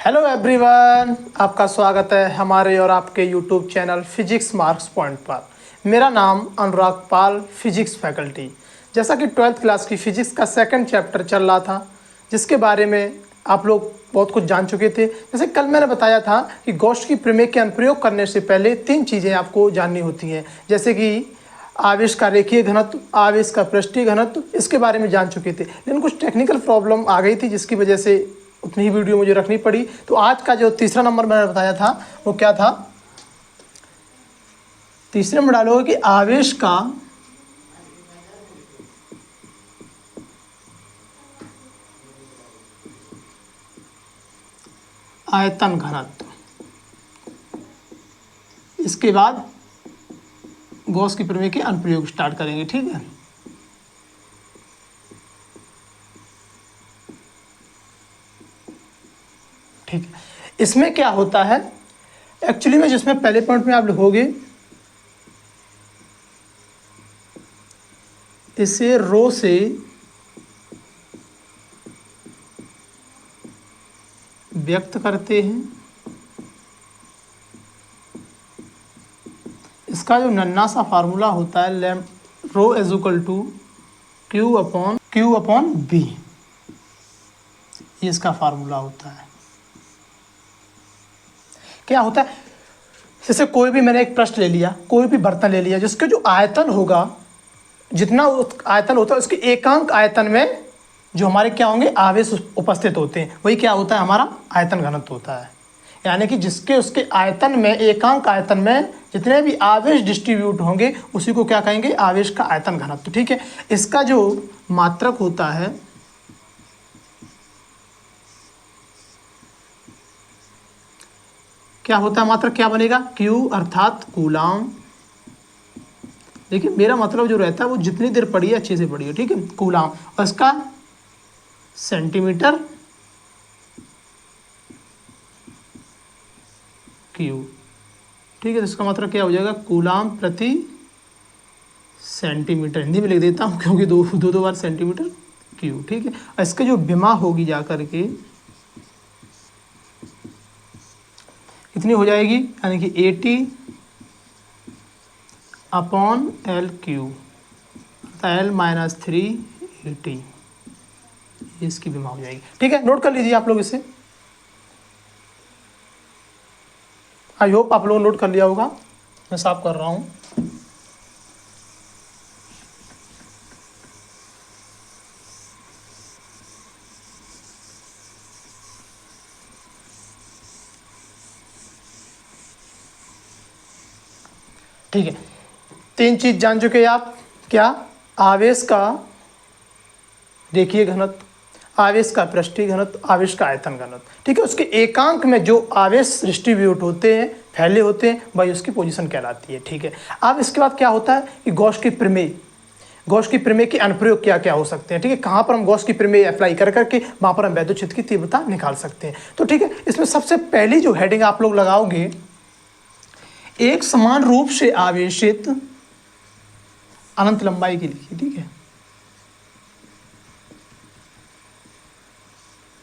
Hello everyone, आपका स्वागत है हमारे और आपके YouTube channel physics marks point पर। मेरा नाम अनुराग पाल, फिजिक्स फैकल्टी। जैसा कि 12th क्लास की फिजिक्स का सेकंड चैप्टर चल रहा था, जिसके बारे में आप लोग बहुत कुछ जान चुके थे। जैसे कल मैंने बताया था कि गॉस की प्रमेय के अनुप्रयोग करने से पहले 3 चीज़ें आपको जाननी होती हैं, जैसे कि आवेश का रेखीय घनत्व, आवेश का पृष्ठीय घनत्व, इसके बारे में जान चुके थे। लेकिन कुछ टेक्निकल प्रॉब्लम आ गई थी, जिसकी वजह से उतनी ही वीडियो मुझे रखनी पड़ी। तो आज का जो तीसरा नंबर मैंने बताया था वो क्या था, तीसरे में डालोगे कि आवेश का आयतन घनत्व। इसके बाद गॉस की प्रमेय के अनुप्रयोग स्टार्ट करेंगे, ठीक है। ठीक है, इसमें क्या होता है एक्चुअली में, जिसमें पहले पॉइंट में आप लिखोगे इसे रो से व्यक्त करते हैं। इसका जो नन्ना सा फार्मूला होता है rho is equal to Q upon B, ये इसका फार्मूला होता है। क्या होता है, जैसे कोई भी मैंने एक पृष्ठ ले लिया, कोई भी बर्तन ले लिया, जिसके जो आयतन होगा, जितना आयतन होता है उसके एकांक आयतन में जो हमारे क्या होंगे आवेश उपस्थित होते हैं, वही क्या होता है हमारा आयतन घनत्व होता है। यानी कि जिसके उसके आयतन में, एकांक आयतन में जितने भी आवेश डिस्ट्रीब्यूट होंगे उसी को क्या कहेंगे, आवेश का आयतन घनत्व, ठीक है। इसका जो मात्रक होता है क्या होता है, मात्रक क्या बनेगा, Q अर्थात कूलाम। देखिए मेरा मतलब जो रहता है वो जितनी देर पढ़ी है अच्छे से पढ़िए, ठीक है। कूलाम, और इसका सेंटीमीटर क्यू, ठीक है। तो इसका मतलब क्या हो जाएगा, कूलाम प्रति सेंटीमीटर। हिंदी में लिख देता हूँ क्योंकि दो बार सेंटीमीटर क्यू, ठीक है। और इसके जो विमा होगी जा करके कितनी हो जाएगी, यानी कि 80 upon L Q, L minus 3 80, इसकी विमा हो जाएगी, ठीक है। नोट कर लीजिए आप लोग इसे। आई होप आप लोगों ने नोट कर लिया होगा, मैं साफ कर रहा हूँ। ठीक है, 3 चीज जान चुके हैं आप, क्या, आवेश का रेखीय घनत्व, आवेश का पृष्ठीय घनत्व, आवेश का आयतन घनत्व, ठीक है। उसके एकांक में जो आवेश डिस्ट्रीब्यूट होते हैं, फैले होते हैं, वही उसकी पोजीशन कहलाती है, ठीक है। अब इसके बाद क्या होता है कि गॉस की प्रमेय, गॉस की प्रमेय के अनुप्रयोग क्या क्या हो सकते हैं, ठीक है। कहाँ पर हम गॉस की प्रमेय अप्लाई कर करके वहाँ पर हम वैद्युत क्षेत्र की तीव्रता निकाल सकते हैं। तो ठीक है, इसमें सबसे पहली जो हेडिंग आप लोग लगाओगे, एक समान रूप से आवेशित अनंत लंबाई के लिए, ठीक है,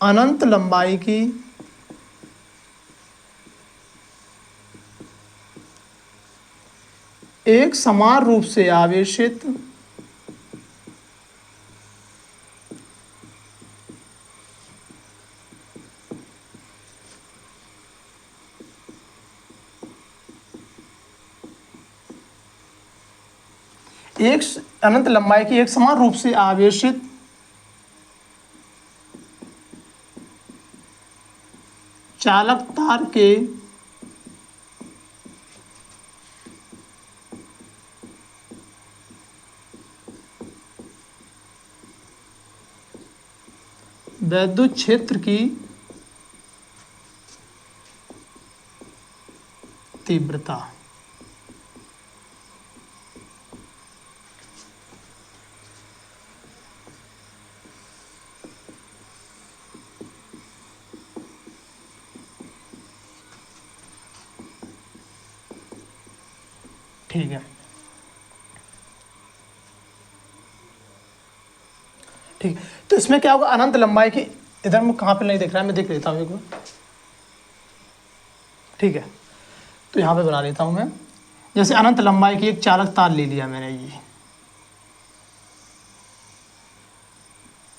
अनंत लंबाई की एक समान रूप से आवेशित एक अनंत लंबाई की एक समान रूप से आवेशित चालक तार के वैद्युत क्षेत्र की तीव्रता, ठीक है। ठीक, तो इसमें क्या होगा, अनंत लंबाई की, इधर मैं कहाँ पे नहीं देख रहा है, मैं देख लेता हूँ एक बार। ठीक है, तो यहाँ पे बना लेता हूँ मैं। जैसे अनंत लंबाई की एक चालक तार ले लिया मैंने, ये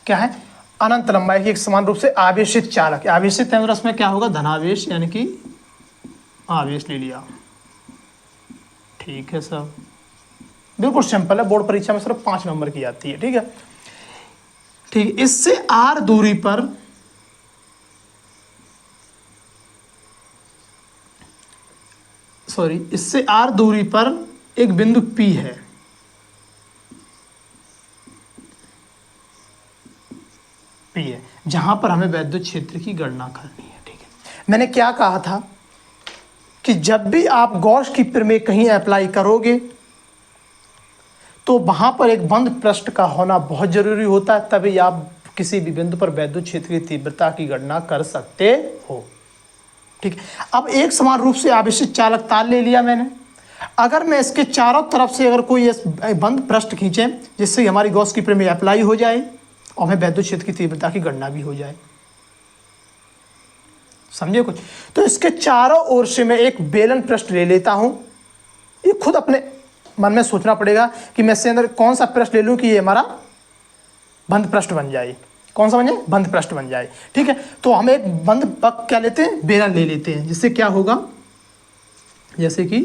क्या है, अनंत लंबाई की एक समान रूप से आवेशित चालक। आवेशित है उसमें क्या होगा, धनावेश यानी कि आवेश ले लिया। ठीक है सर, बिल्कुल सिंपल है, बोर्ड परीक्षा में सिर्फ 5 नंबर की आती है। ठीक है, ठीक, इससे r दूरी पर इससे r दूरी पर एक बिंदु P है। P है जहां पर हमें वैद्युत क्षेत्र की गणना करनी है। ठीक है, मैंने क्या कहा था कि जब भी आप गॉस की प्रमेय कहीं अप्लाई करोगे तो वहां पर एक बंद पृष्ठ का होना बहुत जरूरी होता है, तभी आप किसी भी बिंदु पर वैद्युत क्षेत्र की तीव्रता की गणना कर सकते हो। ठीक है, अब एक समान रूप से आवेशित चालक तार ले लिया मैंने। अगर मैं इसके चारों तरफ से अगर कोई बंद पृष्ठ खींचे जिससे हमारी गॉस की प्रमेय अप्लाई हो जाए और हमें वैद्युत क्षेत्र की तीव्रता की गणना भी हो जाए, समझे कुछ। तो इसके चारों ओर से मैं एक बेलन पृष्ठ ले लेता हूं। ये खुद अपने मन में सोचना पड़ेगा कि मैं इससे अंदर कौन सा पृष्ठ ले लूं कि ये हमारा बंद पृष्ठ बन जाए। कौन सा बन जाए, बंद पृष्ठ बन जाए। ठीक है, तो हम एक बंद पक क्या लेते हैं, बेलन ले लेते हैं, जिससे क्या होगा, जैसे कि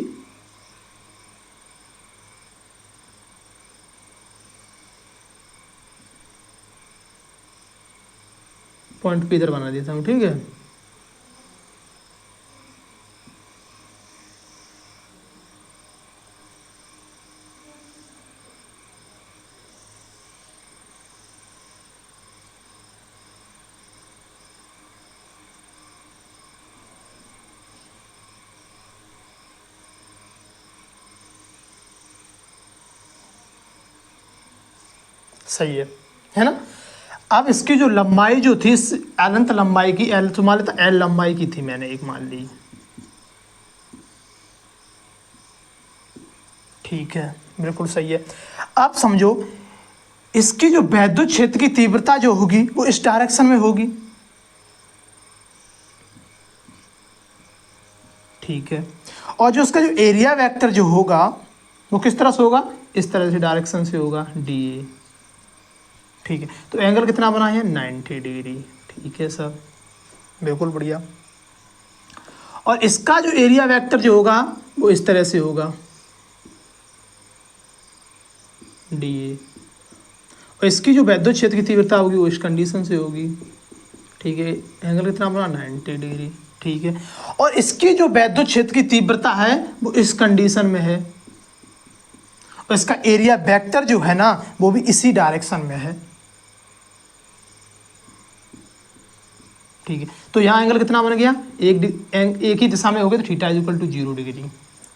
पॉइंट पे इधर बना देता हूं। ठीक है, सही है ना। अब इसकी जो लंबाई जो थी, इस अनंत लंबाई की, एल तो मान लेता, एल लंबाई की थी मैंने एक मान ली। ठीक है, बिल्कुल सही है। अब समझो इसकी जो वैद्युत क्षेत्र की तीव्रता जो होगी वो इस डायरेक्शन में होगी। ठीक है, और जो उसका जो एरिया वेक्टर जो होगा वो किस तरह से होगा, इस तरह से डायरेक्शन से होगा, डी ए। ठीक है, तो एंगल कितना बना है, 90 डिग्री। ठीक है सर, बिल्कुल बढ़िया। और इसका जो एरिया वेक्टर जो होगा वो इस तरह से होगा, डी ए। और इसकी जो वैद्युत क्षेत्र की तीव्रता होगी वो इस कंडीशन से होगी। ठीक है, एंगल कितना बना, 90 डिग्री। ठीक है, और इसकी जो वैद्युत क्षेत्र की तीव्रता है वो इस कंडीशन में है, और इसका एरिया वेक्टर जो है ना वो भी इसी डायरेक्शन में है। ठीक है, तो यहाँ एंगल कितना बन गया, एक ही दिशा में हो गया, तो theta is equal to 0 degree.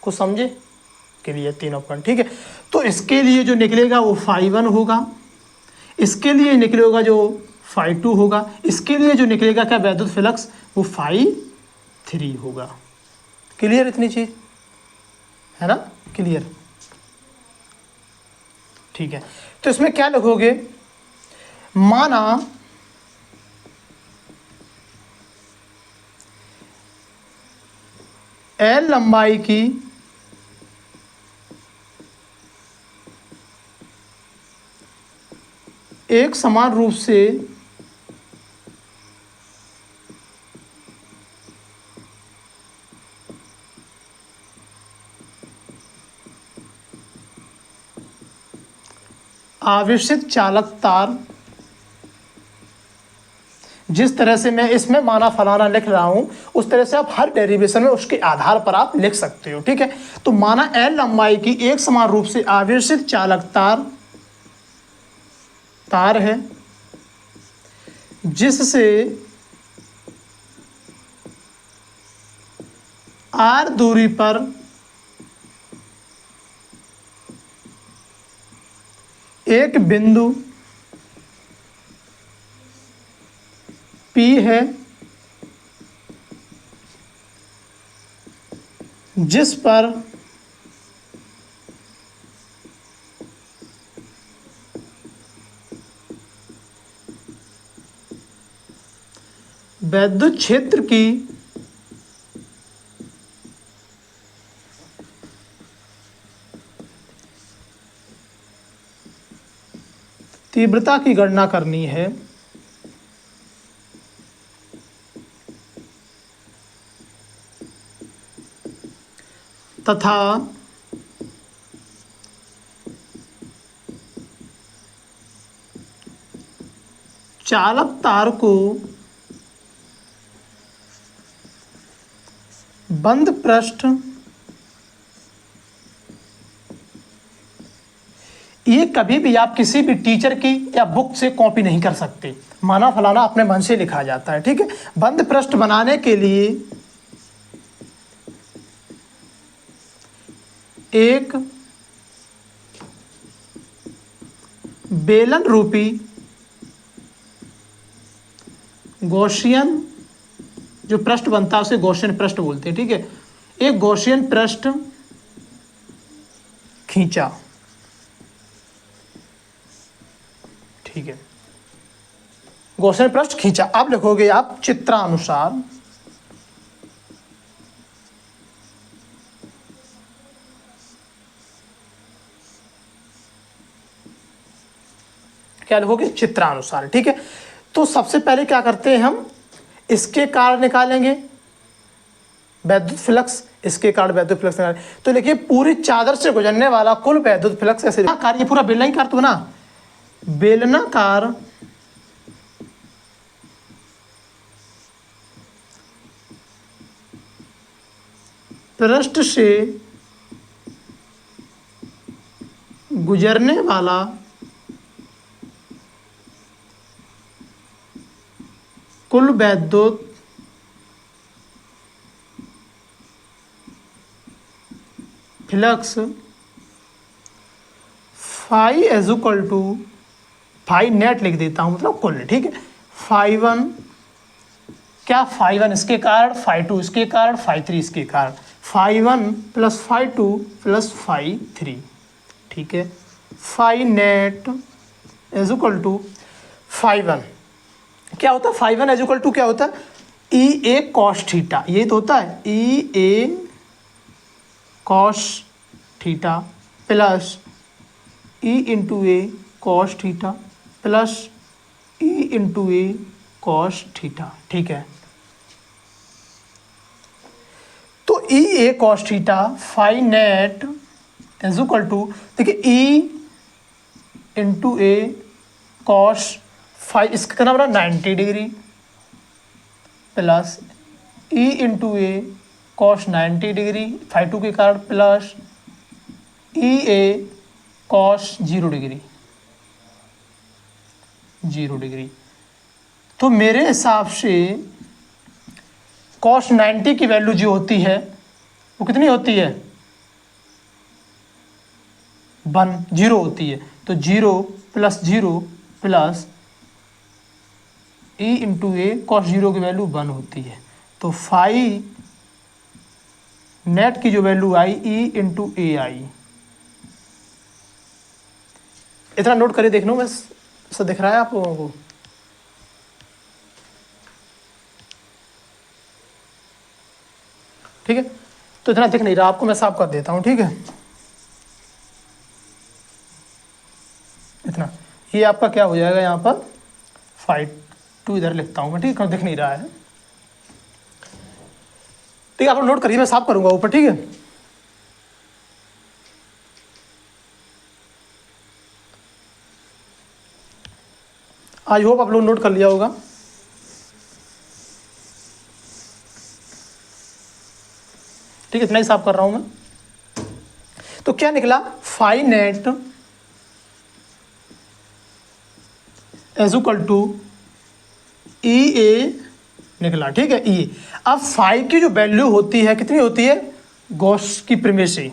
कुछ समझे के लिए तीनों पॉइंट। ठीक है, तो इसके लिए जो निकलेगा वो φ1 होगा, इसके लिए निकलेगा जो φ2 होगा, इसके लिए जो निकलेगा क्या, वैद्युत फ्लक्स, वो φ3 होगा। क्लियर इतनी चीज है ना, क्लियर। ठीक है, तो इसमें क्या लिखोगे, माना एल लंबाई की एक समान रूप से आवेशित चालक तार, जिस तरह से मैं इसमें माना फलाना लिख रहा हूं उस तरह से आप हर डेरिवेशन में उसके आधार पर आप लिख सकते हो। ठीक है, तो माना एल लंबाई की एक समान रूप से आवेशित चालक तार है, जिससे r दूरी पर एक बिंदु P है, जिस पर वैद्युत क्षेत्र की तीव्रता की गणना करनी है तथा चालक तार को बंद पृष्ठ, ये कभी भी आप किसी भी टीचर की या बुक से कॉपी नहीं कर सकते, माना फलाना अपने मन से लिखा जाता है, ठीक है। बंद पृष्ठ बनाने के लिए एक बेलन रूपी गॉसियन जो पृष्ठ बनता है उसे गॉसियन पृष्ठ बोलते हैं, ठीक है। एक गॉसियन पृष्ठ खींचा, ठीक है, गॉसियन पृष्ठ खींचा। अब लिखोगे आप चित्रानुसार क्या लिखोगे? चित्रानुसार, ठीक है। तो सबसे पहले क्या करते हैं हम, इसके कारण निकालेंगे वैद्युत फ्लक्स, इसके कारण वैद्युत फ्लक्स निकालेंगे। तो देखिए पूरी चादर से गुजरने वाला कुल वैद्युत फ्लक्स ऐसे कार्य, पूरा बेलनाकार तो ना, बेलनाकार पृष्ठ से गुजरने वाला कुल वैद्युत flux phi is equal to, phi net लिख देता हूं मतलब कुल, ठीक है। फाई वन क्या, फाई वन इसके कारण, फाई टू इसके कारण, फाई थ्री इसके कारण, phi one plus phi two plus phi three, ठीक है। Phi net is equal to phi one क्या होता है, phi one is equal to क्या होता है, ई ए कॉस थीटा, ये तो होता है E A cos theta plus E into A cos theta plus E into A cos theta, ठीक है। तो E A cos theta phi net is equal to, देखिए E into A cos phi, इसका कितना बना 90 degree plus E into A cos 90 degree phi two के कारण plus E A cos 0 degree, 0 degree. तो मेरे हिसाब से कॉस 90 की वैल्यू जो होती है वो कितनी होती है, 0 होती है। तो 0 plus 0 plus E into A cos 0 की वैल्यू 1 होती है। तो फाई नेट की जो वैल्यू आई ई इंटू ए आई, इतना नोट करके देख लो, बस ऐसा दिख रहा है आप लोगों को? ठीक है, तो इतना दिख नहीं रहा आपको, मैं साफ कर देता हूं, ठीक है। इतना, ये आपका क्या हो जाएगा यहाँ पर, फाई टू इधर लिखता हूं मैं, ठीक है, दिख नहीं रहा है, ठीक है। आप लोग नोट करिए, मैं साफ करूंगा ऊपर, ठीक है। आई होप आप लोग नोट कर लिया होगा। ठीक है, इतना ही साफ कर रहा हूं मैं। तो क्या निकला, phi net is equal to E A निकला, ठीक है, ई। अब फाई की जो वैल्यू होती है कितनी होती है, गॉस की प्रीमेसी,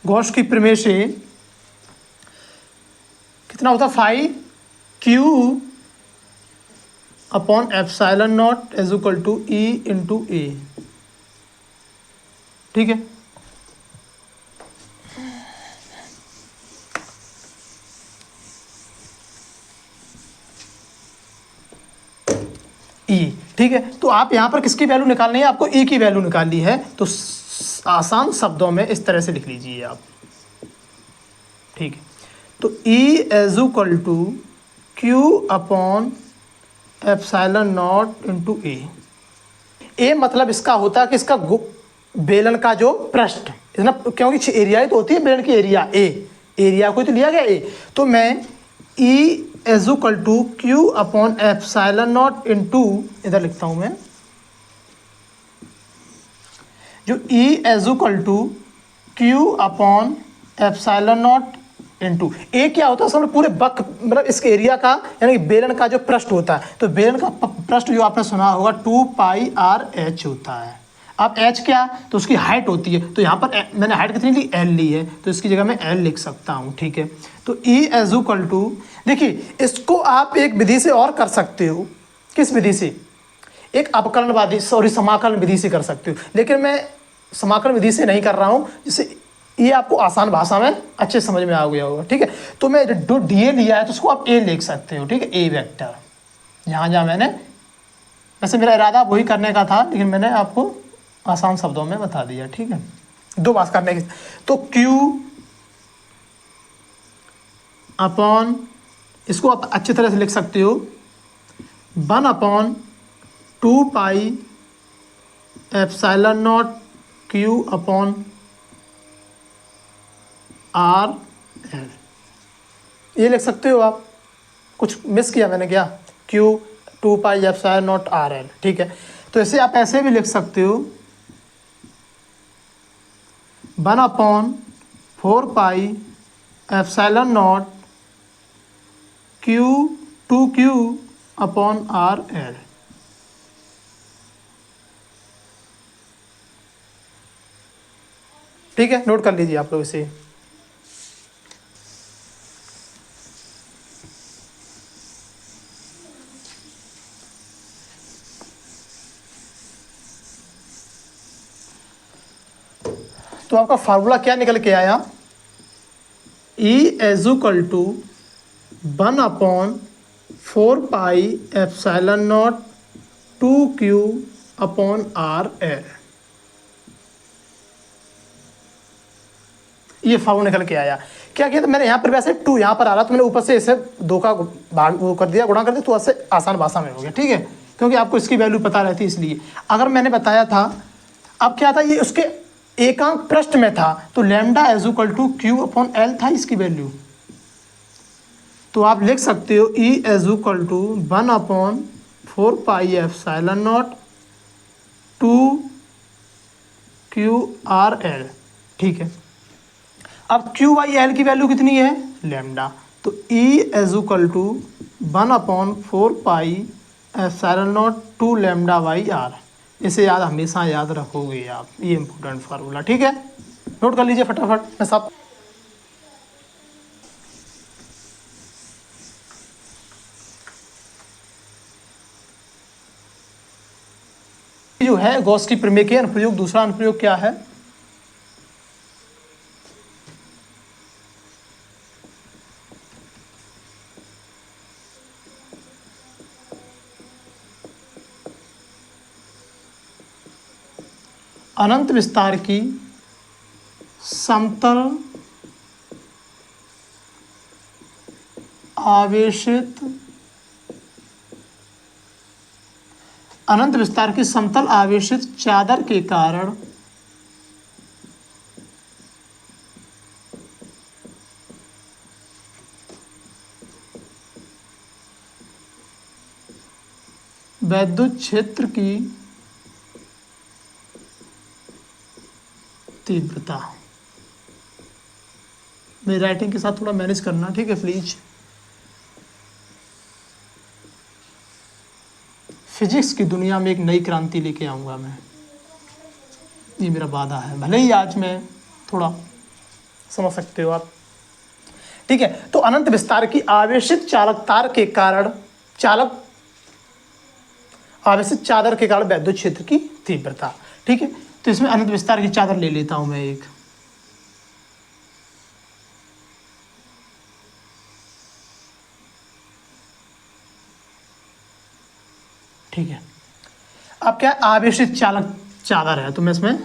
गॉस की प्रीमेसी कितना होता है, phi Q upon epsilon naught is equal to E into A, ठीक है। ई, ठीक है। तो आप यहाँ पर किसकी वैल्यू निकालनी है, आपको ई की वैल्यू निकालनी है, तो आसान शब्दों में इस तरह से लिख लीजिए आप, ठीक है। तो E is equal to Q upon epsilon naught into A मतलब इसका होता है कि इसका बेलन का जो पृष्ठ है ना, क्योंकि एरिया ही तो होती है बेलन की, एरिया को तो लिया गया ए, तो मैं E is equal to Q upon epsilon naught into, इधर लिखता हूं मैं, जो E is equal to Q upon epsilon naught into A क्या होता है, पूरे बक मतलब इस एरिया का यानी कि बेलन का जो पृष्ठ होता है, तो बेलन का पृष्ठ जो आपने सुना होगा 2 पाई आर एच होता है। अब एच क्या, तो उसकी हाइट होती है, तो यहाँ पर मैंने हाइट कितनी ली, एल ली है, तो इसकी जगह मैं एल लिख सकता हूँ, ठीक है। तो ई इज इक्वल टू, देखिए इसको आप एक विधि से और कर सकते हो, किस विधि से, एक अवकलनवादी समाकलन विधि से कर सकते हो, लेकिन मैं समाकलन विधि से नहीं कर रहा हूँ, जिससे ये आपको आसान भाषा में अच्छे समझ में आ गया होगा, ठीक है। तो मैं जो डी ए लिया है तो उसको आप ए लिख सकते हो, ठीक है, ए वेक्टर, जहाँ जहाँ मैंने, वैसे मेरा इरादा वही करने का था, लेकिन मैंने आपको आसान शब्दों में बता दिया, ठीक है, दो बात करने की। तो Q अपॉन, इसको आप अच्छी तरह से लिख सकते हो, 1 upon 2 pi epsilon not Q upon R L, ये लिख सकते हो आप। कुछ मिस किया मैंने क्या, Q 2 pi epsilon not are L, ठीक है। तो इसे आप ऐसे भी लिख सकते हो, 1 upon 4 pi epsilon not Q upon R L, ठीक है, नोट कर लीजिए आप लोग इसे। तो आपका फार्मूला क्या निकल के आया, E is equal to 1 upon 4 pi epsilon naught 2Q upon R L, ये फार्मूला निकल के आया। क्या किया था मैंने, यहाँ पर वैसे 2 यहाँ पर आ रहा, तो मैंने ऊपर से इसे 2 का भाग वो कर दिया, गुणा कर दिया, तो ऐसे आसान भाषा में हो गया, ठीक है, क्योंकि आपको इसकी वैल्यू पता रहती है इसलिए। अगर मैंने बताया था, अब क्या था, ये उसके एकांक पृष्ठ में था, तो lambda is equal to Q upon L था इसकी वैल्यू, तो आप लिख सकते हो E is equal to 1 upon 4 pi epsilon naught 2Q R L, ठीक है। अब Q बाई एल की वैल्यू कितनी है, लैम्डा, तो E is equal to 1 upon 4 pi epsilon naught 2 lambda by R, इसे याद हमेशा याद रखोगे आप, ये इंपॉर्टेंट फार्मूला, ठीक है, नोट कर लीजिए फटाफट। मैं सब जो है गॉस की प्रमेय के अनुप्रयोग, दूसरा अनुप्रयोग क्या है, अनंत विस्तार की समतल आवेशित, अनंत विस्तार की समतल आवेशित चादर के कारण वैद्युत क्षेत्र की तीव्रता, मेरी राइटिंग के साथ थोड़ा मैनेज करना, ठीक है प्लीज। फिजिक्स की दुनिया में एक नई क्रांति लेके आऊँगा मैं, ये मेरा वादा है, भले ही आज मैं थोड़ा, समझ सकते हो आप, ठीक है। तो अनंत विस्तार की आवेशित चालक तार के कारण, आवेशित चादर के कारण वैद्युत क्षेत्र की तीव्रता, ठीक है। तो इसमें अनंत विस्तार की चादर ले लेता हूं मैं एक, ठीक है। अब क्या है, आवेशित चालक चादर है, तो मैं इसमें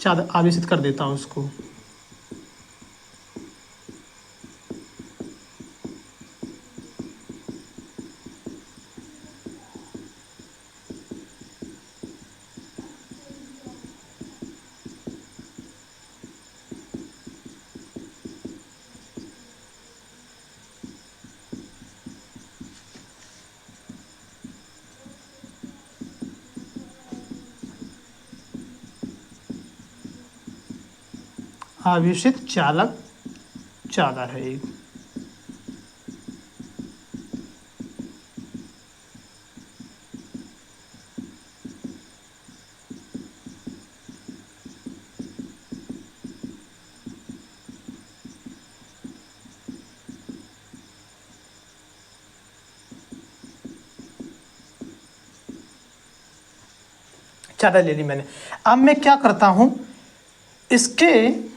चादर आवेशित कर देता हूँ उसको। आवेशित चालक चादर है एक। चादर ले ली मैंने। अब मैं क्या करता हूं, इसके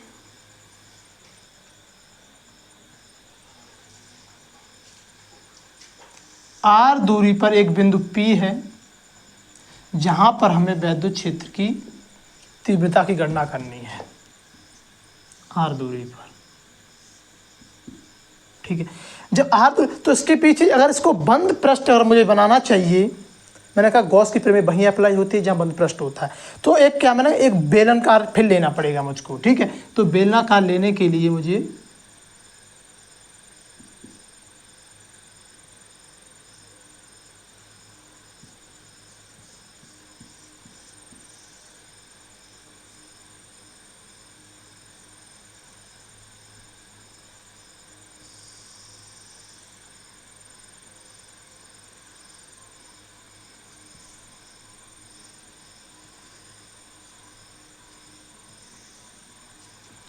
आर दूरी पर एक बिंदु P है जहां पर हमें वैद्युत क्षेत्र की तीव्रता की गणना करनी है, आर दूरी पर। ठीक है, जब आर तो इसके पीछे अगर इसको बंद पृष्ठ अगर मुझे बनाना चाहिए, मैंने कहा गॉस की प्रमेय वहीं अप्लाई होती है जहां बंद पृष्ठ होता है, तो एक क्या मैंने एक बेलनाकार फिर लेना पड़ेगा मुझको। ठीक है, तो बेलनाकार लेने के लिए मुझे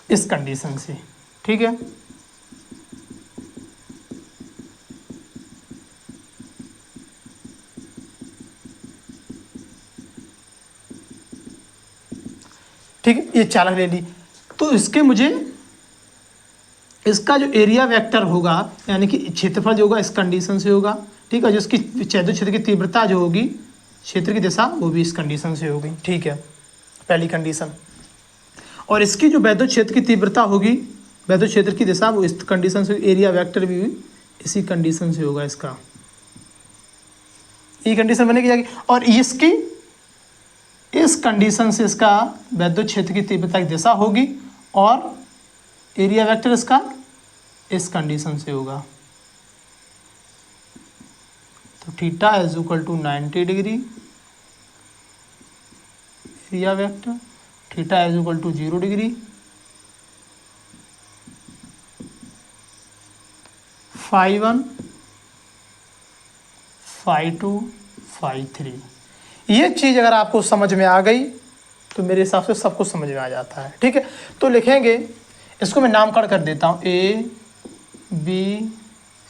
इस कंडीशन से, ठीक है, ठीक है, ये चालक ले ली। तो इसके मुझे इसका जो एरिया वेक्टर होगा यानी कि क्षेत्रफल जो होगा इस कंडीशन से होगा। ठीक है, जो इसकी विद्युत क्षेत्र की तीव्रता जो होगी, क्षेत्र की दिशा, वो भी इस कंडीशन से होगी। ठीक है, पहली कंडीशन। और इसकी जो वैद्युत क्षेत्र की तीव्रता होगी, वैद्युत क्षेत्र की दिशा, वो इस कंडीशन से, एरिया वेक्टर भी इसी कंडीशन से होगा इसका। ये कंडीशन बनेगी जाएगी। और इसकी इस कंडीशन से इसका वैद्युत क्षेत्र की तीव्रता की दिशा होगी और एरिया वेक्टर इसका इस कंडीशन से होगा। तो theta is equal to 90 degree, area vector theta is equal to 0 degree, phi 1 phi 2 phi 3। ये चीज़ अगर आपको समझ में आ गई तो मेरे हिसाब से सब कुछ समझ में आ जाता है। ठीक है, तो लिखेंगे, इसको मैं नामकरण कर देता हूँ A B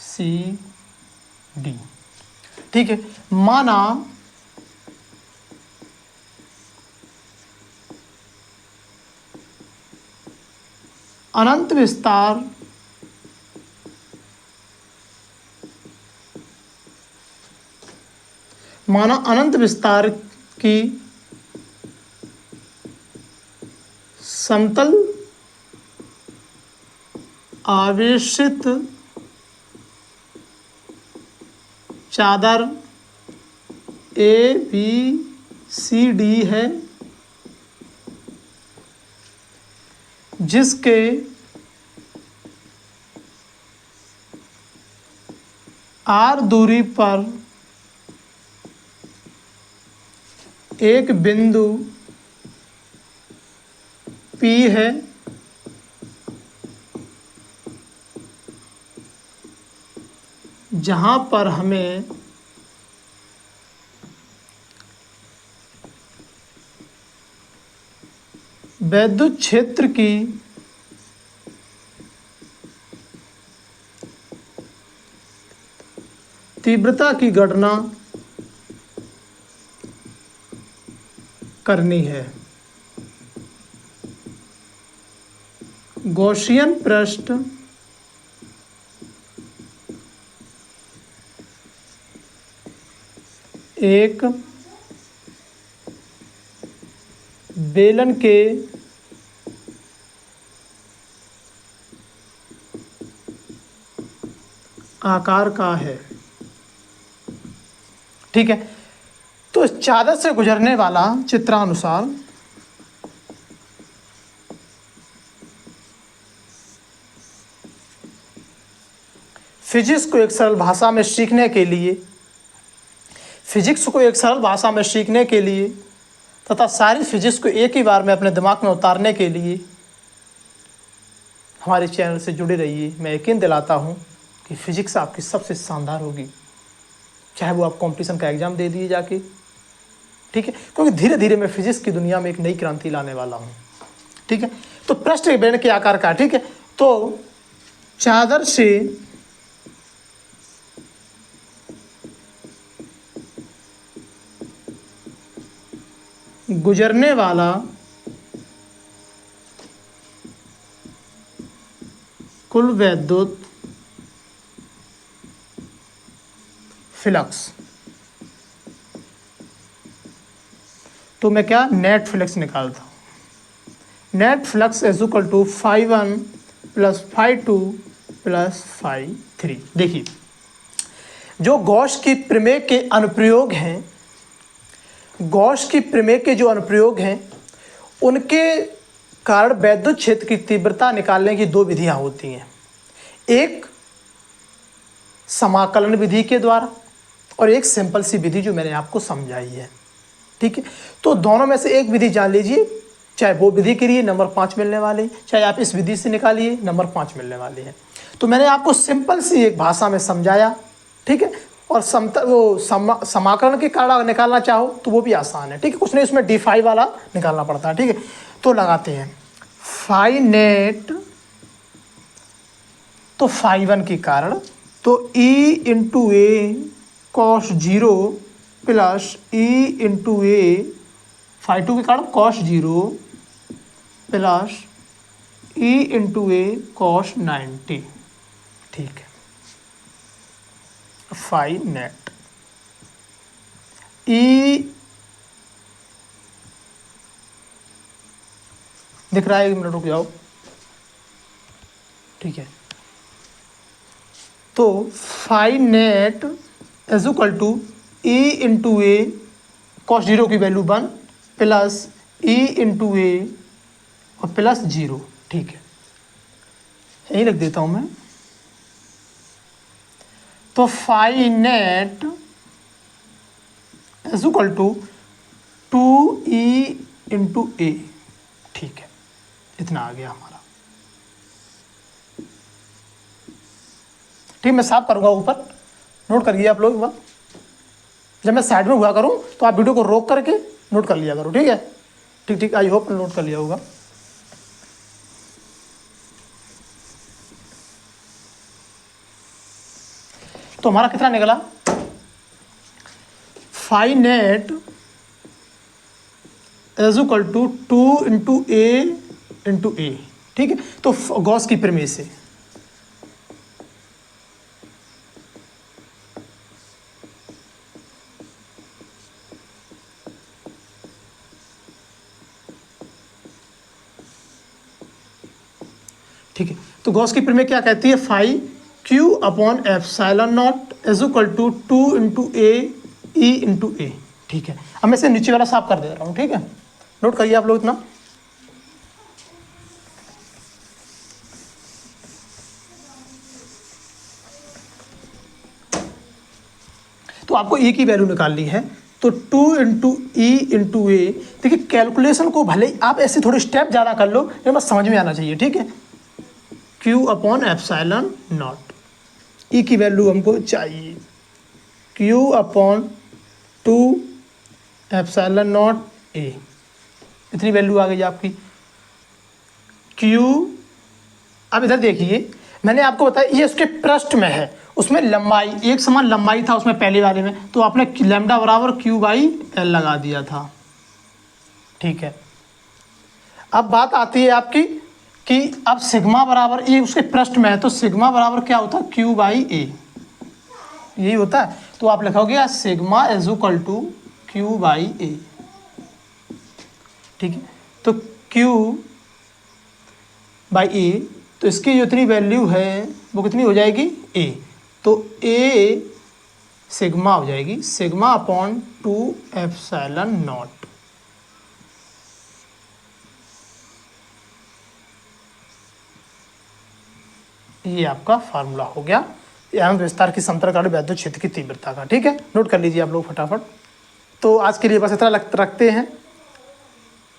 C D। ठीक है, माना अनंत विस्तार की समतल आवेशित चादर ABCD है, जिसके R दूरी पर एक बिंदु P है, जहां पर हमें वैद्युत क्षेत्र की तीव्रता की गणना करनी है। गॉसियन पृष्ठ एक बेलन के आकार का है। ठीक है, तो चादर से गुजरने वाला चित्रानुसार फिजिक्स को एक सरल भाषा में सीखने के लिए तथा सारी फिजिक्स को एक ही बार में अपने दिमाग में उतारने के लिए हमारे चैनल से जुड़े रहिए। मैं यकीन दिलाता हूँ कि फिजिक्स आपकी सबसे शानदार होगी, चाहे वो आप कंपटीशन का एग्ज़ाम दे दिए जाके। ठीक है, क्योंकि धीरे धीरे मैं फिजिक्स की दुनिया में एक नई क्रांति लाने वाला हूँ। ठीक है, तो पृष्ठ बेलन के आकार का। ठीक है, तो चादर से गुजरने वाला कुल वैद्युत फ्लक्स, तो मैं क्या नेट फ्लक्स निकालता हूँ। Net flux is equal to φ1 plus φ2 plus φ3। देखिए, जो गॉस की प्रमेय के अनुप्रयोग हैं, उनके कारण वैद्युत क्षेत्र की तीव्रता निकालने की दो विधियां होती हैं। एक समाकलन विधि के द्वारा और एक सिंपल सी विधि जो मैंने आपको समझाई है। ठीक है, तो दोनों में से एक विधि जान लीजिए, चाहे वो विधि के लिए नंबर 5 मिलने वाले, चाहे आप इस विधि से निकालिए नंबर 5 मिलने वाले हैं। तो मैंने आपको सिंपल सी एक भाषा में समझाया। ठीक है, और समाकलन के कारण निकालना चाहो तो वो भी आसान है। ठीक है, कुछ नहीं, उसमें d वाला निकालना पड़ता है। ठीक है, तो लगाते हैं फाई नेट, तो φ1 के कारण तो E into A cos 0 plus E into ए φ2 के कारण cos 0 plus E into A cos 90। ठीक है, फाई नेट E दिख रहा है, 1 मिनट रुक जाओ। ठीक है, तो phi net is equal to E into A cos 0 की value 1 plus E into A और प्लस 0। ठीक है, यही रख देता हूँ मैं। तो phi net is equal to 2E into A. ठीक है, इतना आ गया हमारा। ठीक, मैं साफ करूँगा ऊपर, नोट करिए आप लोग एक बार। जब मैं साइड में हुआ करूँ तो आप वीडियो को रोक करके नोट कर लिया करो। ठीक है, ठीक, आई होप नोट कर लिया होगा। तो हमारा कितना निकला, phi net is equal to 2 into A. ठीक है, तो गॉस की प्रमेय से ठीक है, तो गॉस की प्रमेय क्या कहती है, phi Q upon epsilon naught is equal to 2 into A E into A. ठीक है, अब मैं इसे नीचे वाला साफ कर दे रहा हूँ। ठीक है, नोट करिए आप लोग इतना। तो आपको E की वैल्यू निकालनी है, तो 2 इंटू ई इंटू ए। देखिए, कैलकुलेशन को भले ही आप ऐसे थोड़े स्टेप ज़्यादा कर लो, लेकिन बस समझ में आना चाहिए। ठीक है, Q upon epsilon not, E की वैल्यू हमको चाहिए Q upon 2 epsilon not A। इतनी वैल्यू आ गई आपकी Q। अब इधर देखिए, मैंने आपको बताया ये उसके पृष्ठ में है, उसमें लंबाई एक समान लंबाई था उसमें पहले वाले में, तो आपने लैम्डा बराबर Q/L लगा दिया था। ठीक है, अब बात आती है आपकी कि अब सिग्मा बराबर, ये उसके पृष्ठ में है तो सिग्मा बराबर क्या होता है, Q/A, यही होता है। तो आप लिखोगे sigma is equal to Q/A। ठीक है। तो Q बाई ए, तो इसकी जितनी वैल्यू है वो कितनी हो जाएगी A, तो A सिग्मा हो जाएगी, सिग्मा अपॉन 2 एप्सिलॉन नॉट। ये आपका फार्मूला हो गया अनंत विस्तार की समतलकालिक वैद्युत क्षेत्र की तीव्रता का। ठीक है, नोट कर लीजिए आप लोग फटाफट। तो आज के लिए बस इतना रखते हैं।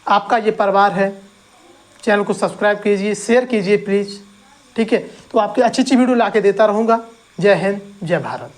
आपका ये परिवार है, चैनल को सब्सक्राइब कीजिए, शेयर कीजिए प्लीज़। ठीक है, तो आपकी अच्छी वीडियो ला के देता रहूँगा। जय हिंद, जय भारत।